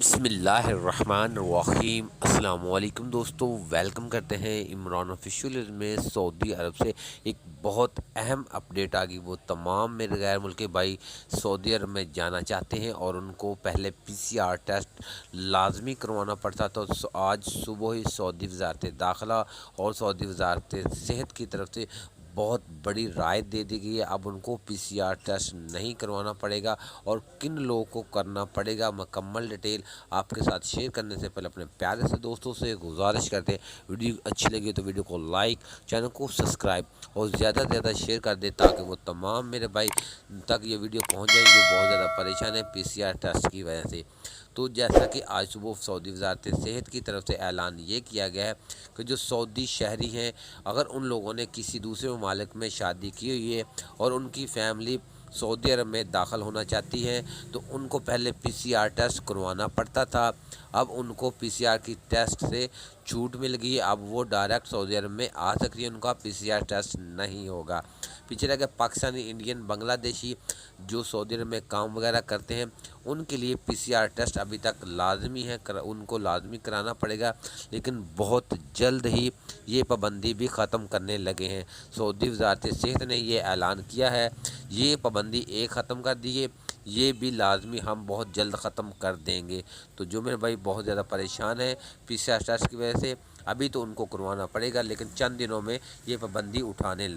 बिस्मिल्लाहिर्रहमानिर्रहीम। अस्सलाम वालेकुम दोस्तों, वेलकम करते हैं इमरान ऑफिशियल में। सऊदी अरब से एक बहुत अहम अपडेट आ गई। वो तमाम मेरे गैर मुल्की भाई सऊदी अरब में जाना चाहते हैं और उनको पहले पीसीआर टेस्ट लाजमी करवाना पड़ता। तो आज सुबह ही सऊदी वजारत दाखिला और सऊदी वजारत सेहत की तरफ से बहुत बड़ी राय दे दी गई है। अब उनको पीसीआर टेस्ट नहीं करवाना पड़ेगा और किन लोगों को करना पड़ेगा, मुकम्मल डिटेल आपके साथ शेयर करने से पहले अपने प्यारे से दोस्तों से गुजारिश करते हैं, वीडियो अच्छी लगी तो वीडियो को लाइक, चैनल को सब्सक्राइब और ज़्यादा से ज़्यादा शेयर कर दे ताकि वो तमाम मेरे भाई तक ये वीडियो पहुँच जाए जो बहुत ज़्यादा परेशान है पीसीआर टेस्ट की वजह से। तो जैसा कि आज सुबह सऊदी वजारत सेहत की तरफ से ऐलान ये किया गया है कि जो सऊदी शहरी हैं, अगर उन लोगों ने किसी दूसरे ममालिक में शादी की हुई है और उनकी फैमिली सऊदी अरब में दाखिल होना चाहती है तो उनको पहले पीसीआर टेस्ट करवाना पड़ता था। अब उनको पीसीआर की टेस्ट से छूट मिल गई। अब वो डायरेक्ट सऊदी अरब में आ सकती है, उनका पीसीआर टेस्ट नहीं होगा। पीछे रह गए पाकिस्तानी, इंडियन, बांग्लादेशी जो सऊदी अरब में काम वगैरह करते हैं उनके लिए पीसीआर टेस्ट अभी तक लाजमी है, उनको लाजमी कराना पड़ेगा। लेकिन बहुत जल्द ही ये पाबंदी भी ख़त्म करने लगे हैं। सऊदी वजारत सेहत ने ये ऐलान किया है, ये पाबंदी एक ख़त्म कर दी है, ये भी लाजमी हम बहुत जल्द ख़त्म कर देंगे। तो जो मेरे भाई बहुत ज़्यादा परेशान है पीसीआर टेस्ट की वजह से, अभी तो उनको करवाना पड़ेगा लेकिन चंद दिनों में ये पाबंदी उठाने